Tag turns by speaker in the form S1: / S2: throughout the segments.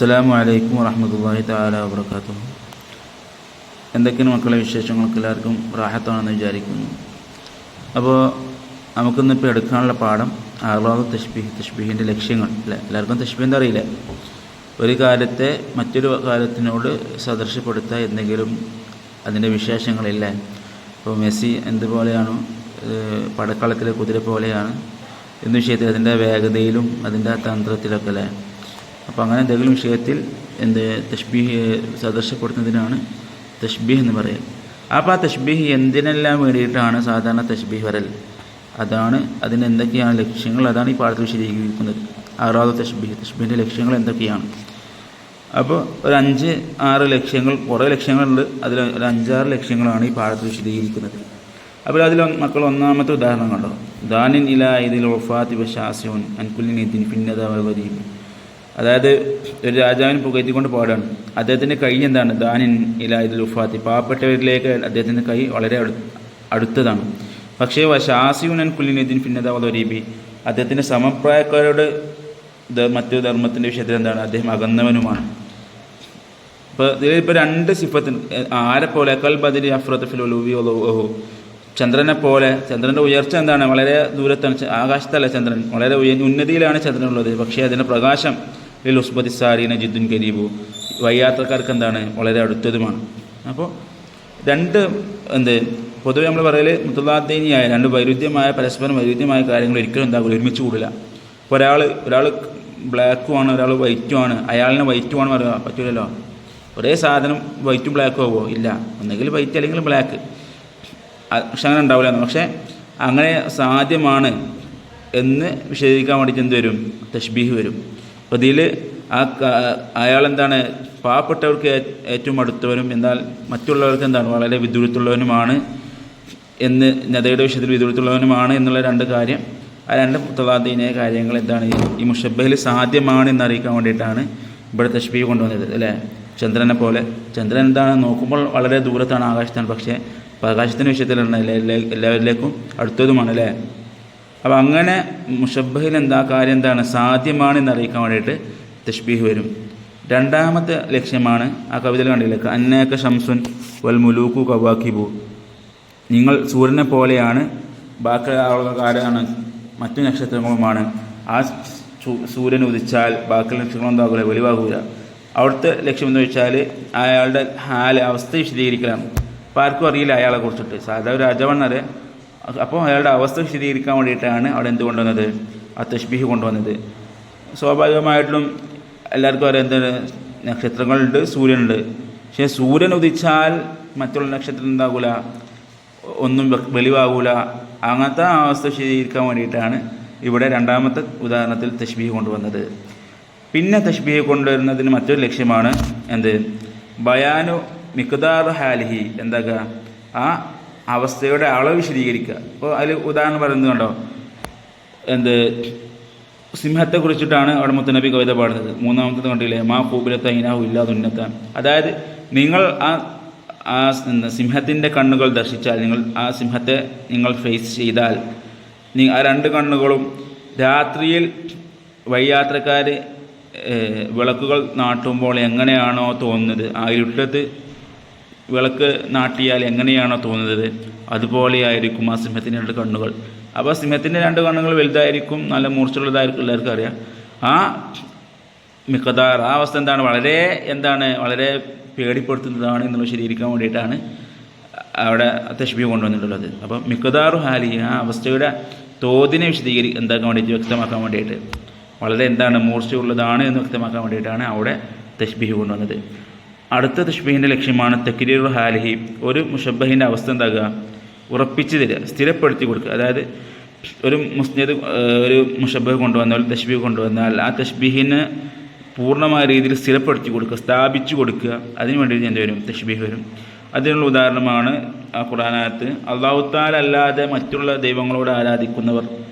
S1: അസ്സലാമു അലൈക്കും വറഹ്മത്തുള്ളാഹി തആല വബറകാതുഹു. എന്തൊക്കെയാണ് മക്കളെ വിശേഷങ്ങൾക്ക്? എല്ലാവർക്കും റാഹത്താണെന്ന് വിചാരിക്കുന്നു. അപ്പോൾ നമുക്കിന്നിപ്പോൾ എടുക്കാനുള്ള പാഠം അഗ്റാദു തശ്ബീഹ്, തശ്ബീഹിൻ്റെ ലക്ഷ്യങ്ങൾ. അല്ലേ, എല്ലാവർക്കും തശ്ബീഹ് എന്താ അറിയില്ലേ? ഒരു കാര്യത്തെ മറ്റൊരു കാര്യത്തിനോട് സദൃശ്യപ്പെടുത്തുക, എന്തെങ്കിലും അതിൻ്റെ വിശേഷങ്ങളില്ലേ. ഇപ്പോൾ മെസ്സി എന്തുപോലെയാണോ പടക്കളത്തിലെ കുതിര പോലെയാണ് എന്ന വിഷയത്തിൽ അതിൻ്റെ വേഗതയിലും അതിൻ്റെ തന്ത്രത്തിലൊക്കെ അല്ലേ. അപ്പോൾ അങ്ങനെ എന്തെങ്കിലും വിഷയത്തിൽ തശ്ബീഹ് സദൃശ്യപ്പെടുത്തുന്നതിനാണ് തശ്ബീഹ് എന്ന് പറയുക. അപ്പോൾ ആ തശ്ബീഹ് എന്തിനെല്ലാം വേണ്ടിയിട്ടാണ് സാധാരണ തശ്ബീഹ് വരൽ, അതാണ് അതിന് എന്തൊക്കെയാണ് ലക്ഷ്യങ്ങൾ, അതാണ് ഈ പാഠത്തിൽ വിശദീകരിക്കുന്നത്. അഗ്റാദു തശ്ബീഹ്, തശ്ബീഹിൻ്റെ ലക്ഷ്യങ്ങൾ എന്തൊക്കെയാണ്. അപ്പോൾ ഒരു 5-6 ലക്ഷ്യങ്ങൾ, കുറേ ലക്ഷ്യങ്ങളുണ്ട്, അതിൽ ഒരു 5-6 ലക്ഷ്യങ്ങളാണ് ഈ പാഠത്തിൽ വിശദീകരിക്കുന്നത്. അപ്പോൾ അതിൽ മക്കൾ ഒന്നാമത്തെ ഉദാഹരണം കണ്ടോ, ദാനിൻ ഇലാ ഇതിൽ വഫാത്തി വശാസിഉൻ അൻ കുല്ലി നിദിൻ ഫിന്നദ വദീബ്. അതായത് ഒരു രാജാവിനെ പുകഴ്ത്തിക്കൊണ്ട് പാടാണ്. അദ്ദേഹത്തിൻ്റെ കൈ എന്താണ്? ദാനിൻ ഇലാ ഇതിൽ വഫാത്തി, പാവപ്പെട്ടവരിലേക്ക് അദ്ദേഹത്തിൻ്റെ കൈ വളരെ അടുത്തതാണ്. പക്ഷേ വശാസിഉൻ അൻ കുല്ലി നിദിൻ ഫിന്നദ വദീബ്, അദ്ദേഹത്തിൻ്റെ സമപ്രായക്കാരോട് മറ്റു ധർമ്മത്തിൻ്റെ വിഷയത്തിൽ എന്താണ്? അദ്ദേഹം അകന്നവനുമാണ്. ഇപ്പോൾ ഇതിലിപ്പോൾ 2 സിഫത്ത്. ആരെ പോലെ? കൽ ബദരി അഫ്റത്ത് ഫിൽ ഉലൂവി വളൂഹു, ചന്ദ്രനെ പോലെ. ചന്ദ്രൻ്റെ ഉയർച്ച എന്താണ്? വളരെ ദൂരത്താണ്, ആകാശത്തല്ല ചന്ദ്രൻ, വളരെ ഉന്നതിയിലാണ് ചന്ദ്രനുള്ളത്. പക്ഷേ അതിൻ്റെ പ്രകാശം ലിൽ ഉസ്ബതി സാരീന ജിദ്ദുൻ കരീബു, വയ്യാത്രക്കാർക്ക് എന്താണ്? വളരെ അടുത്തതുമാണ്. അപ്പോൾ 2 പൊതുവെ നമ്മൾ പറയൽ മുത്തലാദ്ദീനിയായ 2 വൈരുദ്ധ്യമായ, പരസ്പരം വൈരുദ്ധ്യമായ കാര്യങ്ങൾ ഒരിക്കലും എന്താകില്ല, ഒരുമിച്ച് കൂടില്ല. ഇപ്പോൾ ഒരാൾ ബ്ലാക്കുമാണ്, ഒരാൾ വൈറ്റുമാണ്, അയാളിനെ വൈറ്റുമാണ് പറയാൻ പറ്റില്ലല്ലോ. ഒരേ സാധനം വൈറ്റും ബ്ലാക്കും ആവുമോ? ഇല്ല, ഒന്നെങ്കിൽ വൈറ്റ് അല്ലെങ്കിൽ ബ്ലാക്ക്. പക്ഷെ അങ്ങനെ ഉണ്ടാവില്ല. പക്ഷേ അങ്ങനെ സാധ്യമാണ് എന്ന് വിശദീകരിക്കാൻ വേണ്ടിയിട്ട് എന്ത് വരും? തശ്ബീഹ് വരും. അപ്പോൾ ഇതിൽ അയാളെന്താണ്? പാവപ്പെട്ടവർക്ക് ഏറ്റവും അടുത്തവനും എന്നാൽ മറ്റുള്ളവർക്ക് എന്താണ്? വളരെ വിദൂരത്തുള്ളവനുമാണ് എന്ന്, നദയുടെ വിഷയത്തിൽ വിദൂരത്തുള്ളവനുമാണ് എന്നുള്ള 2 കാര്യം, ആ 2 മുത്തലാദ്ദീനിയായ കാര്യങ്ങൾ എന്താണ്? ഈ മുഷബ്ബഹിൽ സാധ്യമാണ് എന്നറിയിക്കാൻ വേണ്ടിയിട്ടാണ് ഇവിടെ തശ്ബീഹ് കൊണ്ടുവന്നത്. അല്ലേ, ചന്ദ്രനെ പോലെ. ചന്ദ്രൻ എന്താണ്? നോക്കുമ്പോൾ വളരെ ദൂരത്താണ്, ആകാശത്താണ്, പക്ഷേ പ്രകാശത്തിൻ്റെ വിഷയത്തിലാണ് എല്ലാവരിലേക്കും അടുത്തതുമാണ്. അല്ലേ, അപ്പോൾ അങ്ങനെ മുഷബ്ബഹിൽ കാര്യം എന്താണ്? സാധ്യമാണ് എന്നറിയിക്കാൻ വേണ്ടിയിട്ട് തശ്ബീഹ് വരും. 2ാമത്തെ ലക്ഷ്യമാണ് ആ കവിതയിൽ കണ്ടില്ലേ, അന്നേക ഷംസുൻ വൽ മുലൂക്കു കവാക്കിബു, നിങ്ങൾ സൂര്യനെ പോലെയാണ്, ബാക്കി ആളുകാരാണ്, മറ്റു നക്ഷത്രങ്ങളുമാണ്. ആ സൂര്യൻ ഉദിച്ചാൽ ബാക്കി നക്ഷത്രങ്ങൾ എന്താകില്ല, വെളിവാകൂല. അവിടുത്തെ ലക്ഷ്യം എന്ന് വെച്ചാൽ അയാളുടെ അവസ്ഥ വിശദീകരിക്കലാണ്. അപ്പോൾ ആർക്കും അറിയില്ല അയാളെ കുറിച്ചിട്ട്, സാധാരണ ഒരു രാജാവാണ്. അപ്പോൾ അയാളുടെ അവസ്ഥ വിശദീകരിക്കാൻ വേണ്ടിയിട്ടാണ് അവിടെ എന്ത് കൊണ്ടുവന്നത്? ആ തശ്ബീഹ് കൊണ്ടുവന്നത്. സ്വാഭാവികമായിട്ടും എല്ലാവർക്കും അറിയാം, എന്താണ്? നക്ഷത്രങ്ങളുണ്ട്, സൂര്യനുണ്ട്. പക്ഷേ സൂര്യൻ ഉദിച്ചാൽ മറ്റുള്ള നക്ഷത്രം എന്താകൂല, ഒന്നും വെളിവാകൂല. അങ്ങനത്തെ അവസ്ഥ വിശദീകരിക്കാൻ വേണ്ടിയിട്ടാണ് ഇവിടെ 2ാമത്തെ ഉദാഹരണത്തിൽ തശ്ബീഹ് കൊണ്ടുവന്നത്. പിന്നെ തശ്ബീഹ് കൊണ്ടുവരുന്നതിന് മറ്റൊരു ലക്ഷ്യമാണ് ബയാനു മിഖ്ദാർ ഹാലിഹി, എന്താക്കുക? ആ അവസ്ഥയുടെ അളവ് വിശദീകരിക്കുക. അപ്പോൾ അതിൽ ഉദാഹരണം പറയുന്നത് കണ്ടോ, സിംഹത്തെ കുറിച്ചിട്ടാണ് അവിടെ മുത്തനബി കവിത പാടുന്നത്. 3ാമത്തെ കണ്ടില്ലേ, മാ കൂബിലത്ത ഇനാഹു ഇല്ലാ തുന്നത്ത. അതായത് നിങ്ങൾ ആ സിംഹത്തിൻ്റെ കണ്ണുകൾ ദർശിച്ചാൽ, നിങ്ങൾ ആ സിംഹത്തെ നിങ്ങൾ ഫേസ് ചെയ്താൽ, ആ 2 കണ്ണുകളും രാത്രിയിൽ വഴിയാത്രക്കാർ വിളക്കുകൾ നാട്ടുമ്പോൾ എങ്ങനെയാണോ തോന്നുന്നത്, ആ ഇരുട്ടത്ത് വിളക്ക് നാട്ടിയാൽ എങ്ങനെയാണോ തോന്നുന്നത്, അതുപോലെയായിരിക്കും ആ സിംഹത്തിൻ്റെ 2 കണ്ണുകൾ. അപ്പോൾ സിംഹത്തിൻ്റെ 2 കണ്ണുകൾ വലുതായിരിക്കും, നല്ല മൂർച്ചയുള്ളതായിരിക്കും, എല്ലാവർക്കും അറിയാം. ആ മിഖ്ദാർ, ആ അവസ്ഥ എന്താണ്? വളരെ പേടിപ്പെടുത്തുന്നതാണ് എന്നുള്ളത് ശരിയിരിക്കാൻ വേണ്ടിയിട്ടാണ് അവിടെ തശ്ബീഹ് കൊണ്ടുവന്നിട്ടുള്ളത്. അപ്പോൾ മിഖ്ദാറു ഹാലി, ആ അവസ്ഥയുടെ തോതിനെ എന്താക്കാൻ വേണ്ടിയിട്ട്, വ്യക്തമാക്കാൻ വേണ്ടിയിട്ട്, വളരെ മൂർച്ചയുള്ളതാണ് എന്ന് വ്യക്തമാക്കാൻ വേണ്ടിയിട്ടാണ് അവിടെ തശ്ബീഹ് കൊണ്ടുവന്നത്. അടുത്ത തശ്ബീഹിൻ്റെ ലക്ഷ്യമാണ് തക്രീറു ഹാലിഹി, ഒരു മുഷബ്ബഹിൻ്റെ അവസ്ഥ എന്താക്കുക? ഉറപ്പിച്ച് തരിക, സ്ഥിരപ്പെടുത്തി കൊടുക്കുക. അതായത് ഒരു മുഷബ്ബഹ് കൊണ്ടുവന്നാൽ, തശ്ബീഹ് കൊണ്ടുവന്നാൽ ആ തശ്ബീഹിന് പൂർണ്ണമായ രീതിയിൽ സ്ഥിരപ്പെടുത്തി കൊടുക്കുക, സ്ഥാപിച്ചു കൊടുക്കുക. അതിന് വേണ്ടിയിട്ട് എന്ത് വരും? തശ്ബീഹ് വരും. അതിനുള്ള ഉദാഹരണമാണ് ആ ഖുർആനകത്ത്, അല്ലാഹു തആല അല്ലാതെ മറ്റുള്ള ദൈവങ്ങളോട് ആരാധിക്കുന്നവർ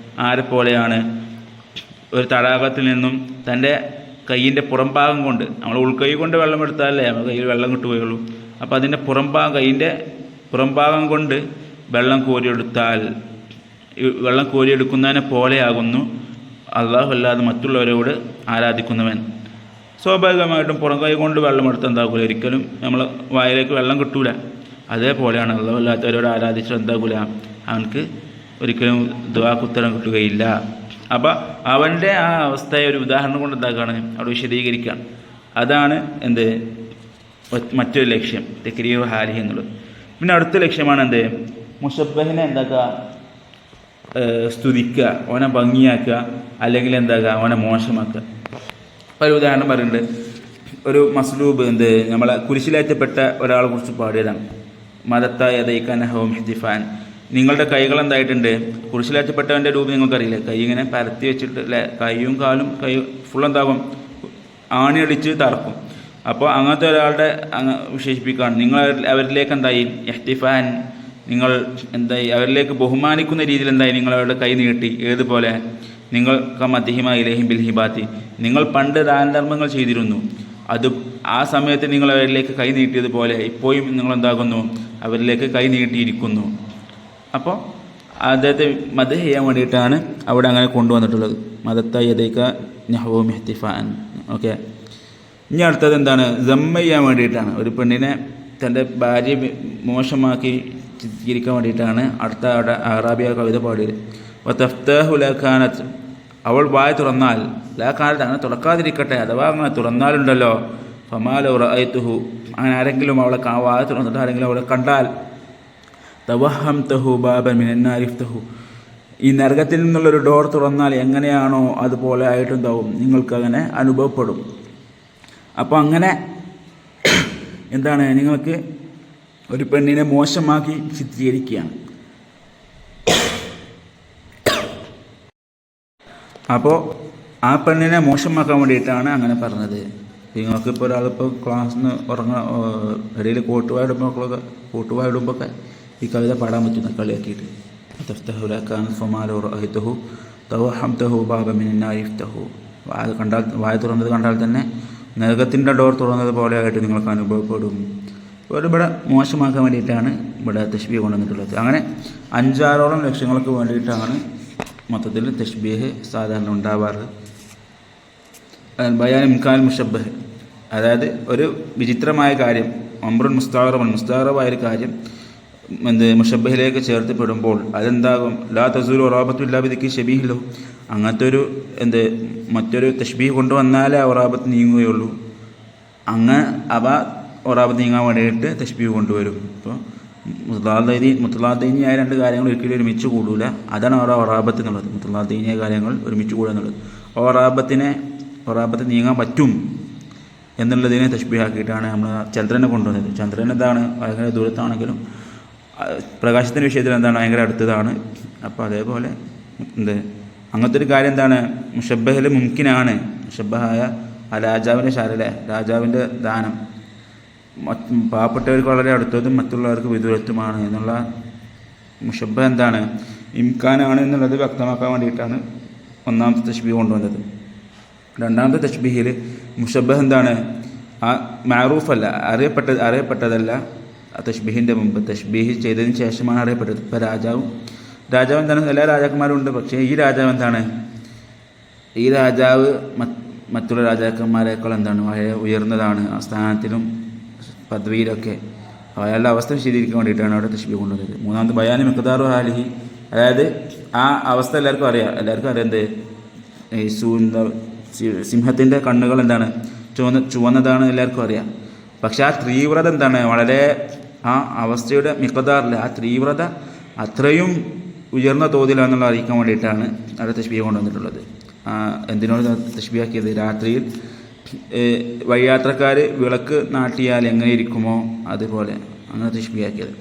S1: ആരെ പോലെയാണ്? ഒരു തടാകത്തിൽ നിന്നും തൻ്റെ കയ്യിൻ്റെ പുറംഭാഗം കൊണ്ട്, നമ്മൾ ഉൾക്കൈ കൊണ്ട് വെള്ളം എടുത്താലേ നമ്മൾ കയ്യിൽ വെള്ളം കിട്ടുകയുള്ളൂ. അപ്പോൾ അതിൻ്റെ കൈയിൻ്റെ പുറംഭാഗം കൊണ്ട് വെള്ളം കോരിയെടുക്കുന്നതിനെ പോലെയാകുന്നു അല്ലാഹു അല്ലാതെ മറ്റുള്ളവരോട് ആരാധിക്കുന്നവൻ. സ്വാഭാവികമായിട്ടും പുറം കൈ കൊണ്ട് വെള്ളം എടുത്ത് എന്താക്കില്ല, ഒരിക്കലും നമ്മൾ വായിലേക്ക് വെള്ളം കിട്ടൂല. അതേപോലെയാണ് അല്ലാത്തവരോട് ആരാധിച്ചാൽ എന്താക്കില്ല, അവനക്ക് ഒരിക്കലും ദുആക്ക് ഉത്തരം കിട്ടുകയില്ല. അപ്പം അവൻ്റെ ആ അവസ്ഥയെ ഒരു ഉദാഹരണം കൊണ്ട് എന്താക്കുകയാണ് അവിടെ വിശദീകരിക്കുകയാണ്. അതാണ് എന്ത് മറ്റൊരു ലക്ഷ്യം, തക്രീർ ഹാലിഹി എന്നുള്ളത്. പിന്നെ അടുത്ത ലക്ഷ്യമാണ് എന്ത്, മുശബ്ബഹിനെ എന്താക്കുക, സ്തുതിക്കുക, അവനെ ഭംഗിയാക്കുക, അല്ലെങ്കിൽ എന്താക്കുക, അവനെ മോശമാക്കുക. ഒരു ഉദാഹരണം പറയുന്നുണ്ട്, ഒരു മസ്ലൂബ് എന്ത് നമ്മളെ കുരിശിലേറ്റപ്പെട്ട ഒരാളെ കുറിച്ച് പാടിയതാണ്. മദത്തായ ദൈക്കാനഹവും ഹിദിഫാൻ, നിങ്ങളുടെ കൈകൾ എന്തായിട്ടുണ്ട്, കുരിശിലേറ്റപ്പെട്ടവൻ്റെ രൂപം നിങ്ങൾക്കറിയില്ലേ, കൈ ഇങ്ങനെ പരത്തി വെച്ചിട്ട് അല്ലേ, കൈയും കാലും കൈ ഫുൾ എന്താകും, ആണിയടിച്ച് തറക്കും. അപ്പോൾ അങ്ങനത്തെ ഒരാളുടെ വിശേഷിപ്പിക്കുകയാണ്. നിങ്ങൾ അവരിലേക്ക് എന്തായി ഇഹ്തിഫാൻ, നിങ്ങൾ എന്തായി അവരിലേക്ക് ബഹുമാനിക്കുന്ന രീതിയിൽ എന്തായി നിങ്ങൾ അവരുടെ കൈ നീട്ടി. ഏതുപോലെ, നിങ്ങൾ കമദ്ഹിമ ഇലൈഹിം ബിൽ ഹിബാത്തി, നിങ്ങൾ പണ്ട് ദാനധർമ്മങ്ങൾ ചെയ്തിരുന്നു, അത് ആ സമയത്ത് നിങ്ങൾ അവരിലേക്ക് കൈ നീട്ടിയതുപോലെ ഇപ്പോഴും നിങ്ങൾ എന്താകുന്നു, അവരിലേക്ക് കൈ നീട്ടിയിരിക്കുന്നു. അപ്പോൾ അദ്ദേഹത്തെ മദ് ചെയ്യാൻ വേണ്ടിയിട്ടാണ് അവിടെ അങ്ങനെ കൊണ്ടുവന്നിട്ടുള്ളത്. മദത്ത യദൈക നഹ്വു ഇഹ്തിഫാൻ. ഓക്കെ, ഇനി അടുത്തത് എന്താണ്, ദമ്മ ചെയ്യാൻ വേണ്ടിയിട്ടാണ്. ഒരു പെണ്ണിനെ തൻ്റെ ഭാര്യ മോശമാക്കി ചിത്രീകരിക്കാൻ വേണ്ടിയിട്ടാണ് അടുത്ത അവിടെ അറാബിയ കവിത പാടിയത്. വതഫ്തഹു ലകാനത്ത്, അവൾ വായ തുറന്നാൽ, ലാകാനത്ത് അങ്ങനെ തുറക്കാതിരിക്കട്ടെ, അഥവാ അങ്ങനെ തുറന്നാലുണ്ടല്ലോ, ഫമാലൗ റഅയ്തുഹു, അങ്ങനെ ആരെങ്കിലും അവളെ വായ തുറന്നിട്ട് ആരെങ്കിലും അവളെ കണ്ടാൽ, തവഹംതഹു ബാബൻ മിനന്നാരി ഇഫ്തഹു, ഈ നരകത്തിൽ നിന്നുള്ളൊരു ഡോർ തുറന്നാൽ എങ്ങനെയാണോ അതുപോലെ ആയിട്ടുണ്ടാവും, നിങ്ങൾക്കങ്ങനെ അനുഭവപ്പെടും. അപ്പോൾ അങ്ങനെ എന്താണ്, നിങ്ങൾക്ക് ഒരു പെണ്ണിനെ മോശമാക്കി ചിത്രീകരിക്കുകയാണ്. അപ്പോൾ ആ പെണ്ണിനെ മോശമാക്കാൻ വേണ്ടിയിട്ടാണ് അങ്ങനെ പറഞ്ഞത്. നിങ്ങൾക്കിപ്പോൾ ഒരാളിപ്പോൾ ക്ലാസ്സിൽ നിന്ന് ഇടയിൽ കൂട്ടുവായിടുമ്പോഴൊക്കെ ഈ കവിത പാടാൻ പറ്റുന്ന കളിയാക്കിയിട്ട്, വായ തുറന്നത് കണ്ടാൽ തന്നെ നരകത്തിൻ്റെ ഡോർ തുറന്നത് പോലെ ആയിട്ട് നിങ്ങൾക്ക് അനുഭവപ്പെടും. ഇവിടെ മോശമാക്കാൻ വേണ്ടിയിട്ടാണ് ഇവിടെ തശ്ബീഹ് കൊണ്ടുവന്നിട്ടുള്ളത്. അങ്ങനെ 5-6ഓളം ലക്ഷ്യങ്ങൾക്ക് വേണ്ടിയിട്ടാണ് മൊത്തത്തിൽ തശ്ബീഹ് സാധാരണ ഉണ്ടാവാറ്. ബയാൻ ഇംകാൻ മുഷബ്ബഹ്, അതായത് ഒരു വിചിത്രമായ കാര്യം, അംറുൻ മുസ്താറബായൊരു കാര്യം മുഷബ്ബഹിലേക്ക് ചേർത്ത് പെടുമ്പോൾ അതെന്താകും, ലാ തസൂലു ഒറാബത്തു ഇല്ലാ ബിദിക്രി ഷബീഹിലോ, അങ്ങനത്തെ ഒരു മറ്റൊരു തശ്ബീഹ് കൊണ്ടുവന്നാലേ ആ ഒറാബത്ത് നീങ്ങുകയുള്ളൂ. അവ ഒറാബത്ത് നീങ്ങാൻ വേണ്ടിയിട്ട് തശ്ബീഹ് കൊണ്ടുവരും. ഇപ്പോൾ മുത്തലാദീനിയായ 2 കാര്യങ്ങൾ ഒരിക്കലും ഒരുമിച്ച് കൂടൂല. അതാണ് ഒറാബത്ത് എന്നുള്ളത്. മുത്തലാദീനിയായ കാര്യങ്ങൾ ഒരുമിച്ച് കൂടുക എന്നുള്ളത്. ഒറാബത്ത് നീങ്ങാൻ പറ്റും എന്നുള്ളതിനെ തശ്ബീഹാക്കിയിട്ടാണ് നമ്മൾ ചന്ദ്രനെ കൊണ്ടുവന്നത്. ചന്ദ്രൻ എന്താണ്, ഭയങ്കര ദൂരത്താണെങ്കിലും പ്രകാശത്തിൻ്റെ വിഷയത്തിൽ എന്താണ്, ഭയങ്കര അടുത്തതാണ്. അപ്പോൾ അതേപോലെ അങ്ങനത്തെ ഒരു കാര്യം എന്താണ്, മുഷബ്ബഹിൽ മുംകിനാണ്. മുഷബ്ബഹായ ആ രാജാവിൻ്റെ ശാലല്ലേ, രാജാവിൻ്റെ ദാനം പാവപ്പെട്ടവർക്ക് വളരെ അടുത്തതും മറ്റുള്ളവർക്ക് വിദൂരത്തുമാണ് എന്നുള്ള മുഷബ്ബഹ് എന്താണ്, ഇംകാനാണ് എന്നുള്ളത് വ്യക്തമാക്കാൻ വേണ്ടിയിട്ടാണ് ഒന്നാമത്തെ തശ്ബീഹ് കൊണ്ടുവന്നത്. രണ്ടാമത്തെ തശ്ബീഹിൽ മുഷബ്ബഹ് എന്താണ്, ആ മഅറൂഫല്ല, അറിയപ്പെട്ടതല്ല. ആ തശ്ബീഹിൻ്റെ മുമ്പ് തശ്ബീഹ് ചെയ്തതിന് ശേഷമാണ് അറിയപ്പെട്ടത്. ഇപ്പോൾ രാജാവ് എന്താണ്, എല്ലാ രാജാക്കന്മാരും ഉണ്ട്. പക്ഷേ ഈ രാജാവ് എന്താണ്, ഈ രാജാവ് മറ്റുള്ള രാജാക്കന്മാരെക്കാൾ എന്താണ്, വളരെ ഉയർന്നതാണ് ആ സ്ഥാനത്തിലും പദവിയിലൊക്കെ. അയാളുടെ അവസ്ഥ വിശദീകരിക്കാൻ വേണ്ടിയിട്ടാണ് അവിടെ തശ്ബീഹ് കൊണ്ടുവന്നത്. മൂന്നാമത് ബയാനി മിഖ്ദാറു ഹാലിഹി, അതായത് ആ അവസ്ഥ എല്ലാവർക്കും അറിയാം എന്ത്, സിംഹത്തിൻ്റെ കണ്ണുകൾ എന്താണ്, ചുവന്നതാണ് എല്ലാവർക്കും അറിയാം. പക്ഷെ ആ തീവ്രത എന്താണ്, വളരെ ആ അവസ്ഥയുടെ മിഖ്ദാറിൽ ആ തീവ്രത അത്രയും ഉയർന്ന തോതിലാണെന്നുള്ള അറിയിക്കാൻ വേണ്ടിയിട്ടാണ് അവിടെ തശ്ബീഹ് കൊണ്ടുവന്നിട്ടുള്ളത്. എന്തിനോട് തശ്ബീഹാക്കിയത്, രാത്രിയിൽ വഴിയാത്രക്കാർ വിളക്ക് നാട്ടിയാൽ എങ്ങനെ ഇരിക്കുമോ അതുപോലെ അങ്ങനെ തശ്ബീഹാക്കിയത്.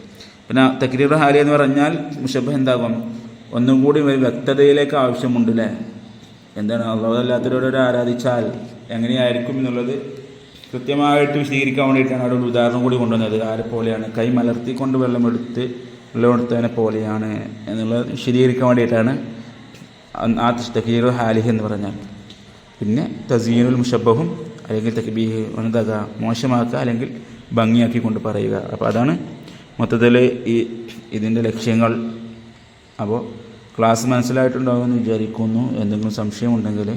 S1: പിന്നെ തക്രീർ ഹാലി എന്ന് പറഞ്ഞാൽ മുഷബ്ബഹ് എന്താകും, ഒന്നും കൂടി ഒരു വ്യക്തതയിലേക്ക് ആവശ്യമുണ്ട് അല്ലേ. എന്താണ്, അല്ലാത്തവരോട് ആരാധിച്ചാൽ എങ്ങനെയായിരിക്കും എന്നുള്ളത് കൃത്യമായിട്ട് വിശദീകരിക്കാൻ വേണ്ടിയിട്ടാണ് അവിടെ ഒരു ഉദാഹരണം കൂടി കൊണ്ടുവന്നത്. ആരെപ്പോലെയാണ്, കൈ മലർത്തിക്കൊണ്ട് വെള്ളമെടുത്തതിനെ പോലെയാണ് എന്നുള്ളത് വിശദീകരിക്കാൻ വേണ്ടിയിട്ടാണ് ആ തക്രീർ ഹാലിഹി എന്ന് പറഞ്ഞാൽ. പിന്നെ തസീനുൽ മുഷബ്ബഹും, അല്ലെങ്കിൽ തക്ബീഹ് എന്താക്കുക, മോശമാക്കുക അല്ലെങ്കിൽ ഭംഗിയാക്കി കൊണ്ട് പറയുക. അപ്പോൾ അതാണ് മൊത്തത്തിൽ ഇതിൻ്റെ ലക്ഷ്യങ്ങൾ. അപ്പോൾ ക്ലാസ് മനസ്സിലായിട്ടുണ്ടാകുമെന്ന് വിചാരിക്കുന്നു. എന്തെങ്കിലും സംശയമുണ്ടെങ്കിൽ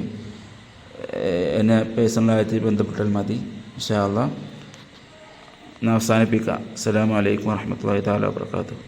S1: എന്നെ പേഴ്സണലായിട്ട് ബന്ധപ്പെട്ടാൽ മതി. ഇൻഷാ അല്ലാഹ് അവസാനിപ്പിക്കാം. അസ്സലാമു അലൈക്കും വറഹ്മത്തുള്ളാഹി തആല വബറകാതുഹു.